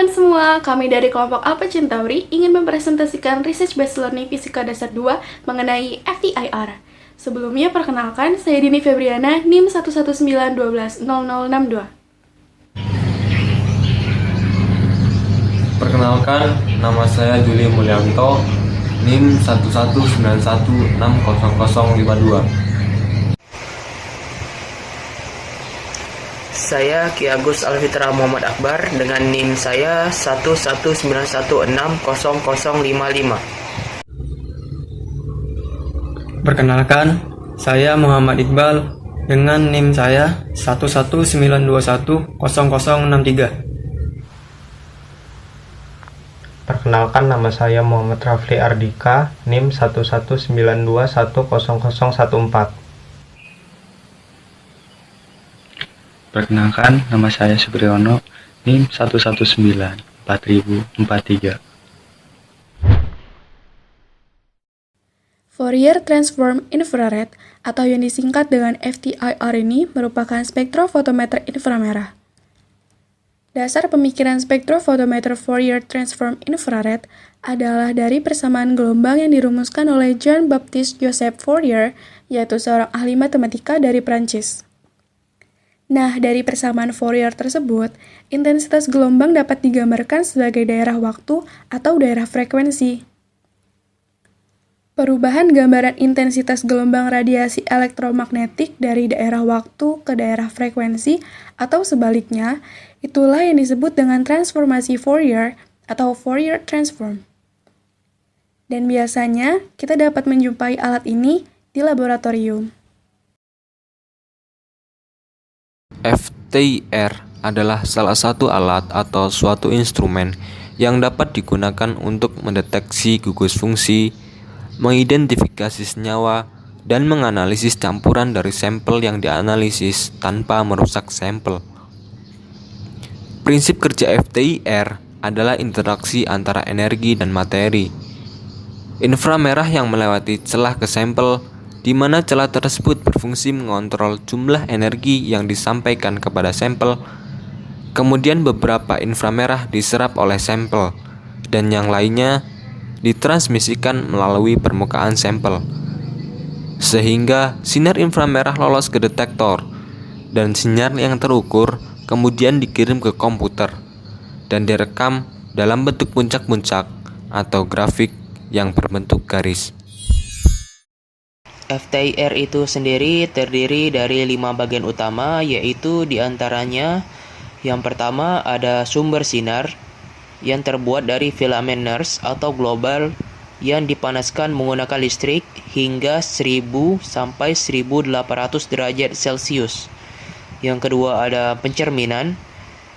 teman-teman semua, kami dari kelompok Alpha Centauri ingin mempresentasikan Research Based Learning Fisika Dasar 2 mengenai FTIR. Sebelumnya perkenalkan, saya Dini Febriana, NIM 119120062. Perkenalkan, nama saya Juli Mulyanto, NIM 119160052. Saya Ki Agus Alfitra Muhammad Akbar dengan NIM saya 119160055. Perkenalkan, saya Muhammad Iqbal dengan NIM saya 119210003. Perkenalkan, nama saya Muhammad Rafli Ardika, NIM 119210014. Perkenalkan, nama saya Supriyono, NIM 1194043. Fourier Transform Infrared atau yang disingkat dengan FTIR ini merupakan spektrofotometer inframerah. Dasar pemikiran spektrofotometer Fourier Transform Infrared adalah dari persamaan gelombang yang dirumuskan oleh Jean-Baptiste Joseph Fourier, yaitu seorang ahli matematika dari Prancis. Nah, dari persamaan Fourier tersebut, intensitas gelombang dapat digambarkan sebagai daerah waktu atau daerah frekuensi. Perubahan gambaran intensitas gelombang radiasi elektromagnetik dari daerah waktu ke daerah frekuensi atau sebaliknya, itulah yang disebut dengan transformasi Fourier atau Fourier transform. Dan biasanya, kita dapat menjumpai alat ini di laboratorium. FTIR adalah salah satu alat atau suatu instrumen yang dapat digunakan untuk mendeteksi gugus fungsi, mengidentifikasi senyawa, dan menganalisis campuran dari sampel yang dianalisis tanpa merusak sampel. Prinsip kerja FTIR adalah interaksi antara energi dan materi. Inframerah yang melewati celah ke sampel, di mana celah tersebut berfungsi mengontrol jumlah energi yang disampaikan kepada sampel. Kemudian beberapa inframerah diserap oleh sampel, dan yang lainnya ditransmisikan melalui permukaan sampel. Sehingga sinar inframerah lolos ke detektor, dan sinyal yang terukur kemudian dikirim ke komputer, dan direkam dalam bentuk puncak-puncak atau grafik yang berbentuk garis. FTIR itu sendiri terdiri dari 5 bagian utama, yaitu diantaranya yang pertama ada sumber sinar yang terbuat dari filamen nurse atau global yang dipanaskan menggunakan listrik hingga 1000 sampai 1800 derajat Celcius. Yang kedua ada pencerminan,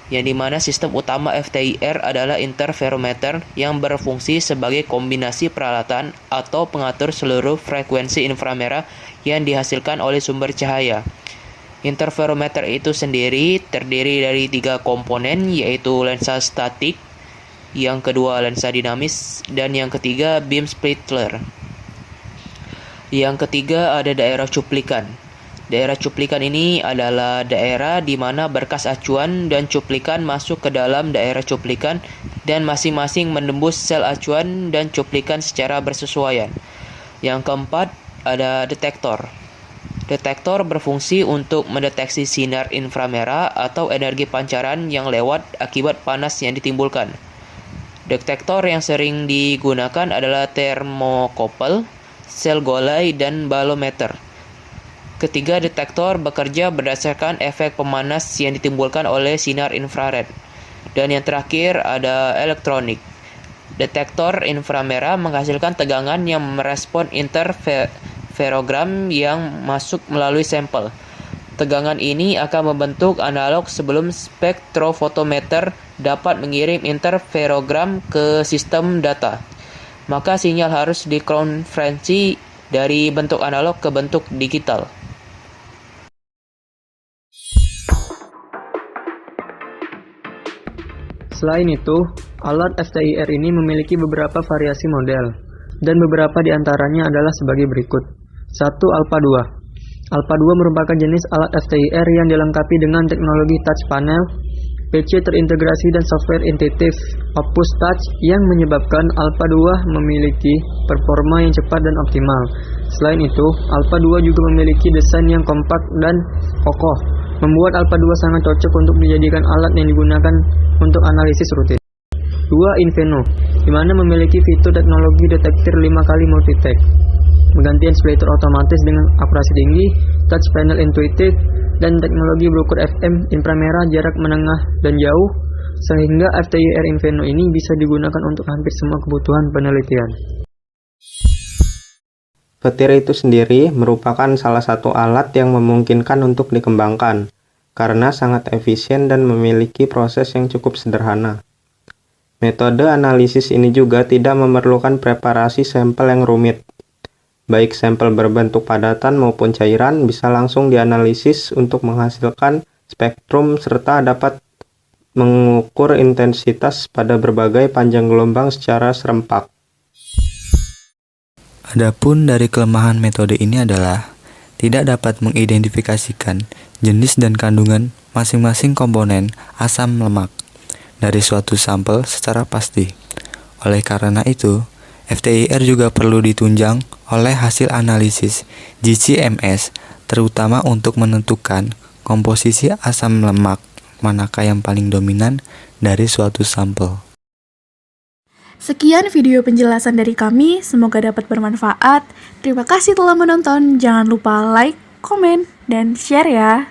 yang dimana sistem utama FTIR adalah interferometer yang berfungsi sebagai kombinasi peralatan atau pengatur seluruh frekuensi inframerah yang dihasilkan oleh sumber cahaya. Interferometer itu sendiri terdiri dari 3 komponen, yaitu lensa statik, yang kedua lensa dinamis, dan yang ketiga beam splitter. Yang ketiga ada daerah cuplikan. Daerah cuplikan ini adalah daerah di mana berkas acuan dan cuplikan masuk ke dalam daerah cuplikan dan masing-masing menembus sel acuan dan cuplikan secara bersesuaian. Yang keempat ada detektor. Detektor berfungsi untuk mendeteksi sinar inframerah atau energi pancaran yang lewat akibat panas yang ditimbulkan. Detektor yang sering digunakan adalah termokopel, sel Golay, dan balometer. Ketiga detektor bekerja berdasarkan efek pemanas yang ditimbulkan oleh sinar infrared. Dan yang terakhir ada elektronik. Detektor inframerah menghasilkan tegangan yang merespon interferogram yang masuk melalui sampel. Tegangan ini akan membentuk analog sebelum spektrofotometer dapat mengirim interferogram ke sistem data. Maka sinyal harus dikonversi dari bentuk analog ke bentuk digital. Selain itu, alat FTIR ini memiliki beberapa variasi model, dan beberapa di antaranya adalah sebagai berikut. 1. Alpha 2. Alpha 2 merupakan jenis alat FTIR yang dilengkapi dengan teknologi touch panel PC terintegrasi dan software intuitif, Opus Touch yang menyebabkan Alpha 2 memiliki performa yang cepat dan optimal. Selain itu, Alpha 2 juga memiliki desain yang kompak dan kokoh, membuat Alpha 2 sangat cocok untuk dijadikan alat yang digunakan untuk analisis rutin. 2. Inveno, di mana memiliki fitur teknologi detektor 5 kali multitake, penggantian splitter otomatis dengan akurasi tinggi, touch panel intuitif, dan teknologi berukur FM inframerah jarak menengah dan jauh, sehingga FTIR Inveno ini bisa digunakan untuk hampir semua kebutuhan penelitian. Petir itu sendiri merupakan salah satu alat yang memungkinkan untuk dikembangkan, karena sangat efisien dan memiliki proses yang cukup sederhana. Metode analisis ini juga tidak memerlukan preparasi sampel yang rumit. Baik sampel berbentuk padatan maupun cairan bisa langsung dianalisis untuk menghasilkan spektrum serta dapat mengukur intensitas pada berbagai panjang gelombang secara serempak. Adapun dari kelemahan metode ini adalah tidak dapat mengidentifikasikan jenis dan kandungan masing-masing komponen asam lemak dari suatu sampel secara pasti. Oleh karena itu, FTIR juga perlu ditunjang oleh hasil analisis GC-MS, terutama untuk menentukan komposisi asam lemak manakah yang paling dominan dari suatu sampel. Sekian video penjelasan dari kami, semoga dapat bermanfaat. Terima kasih telah menonton, jangan lupa like, komen, dan share ya.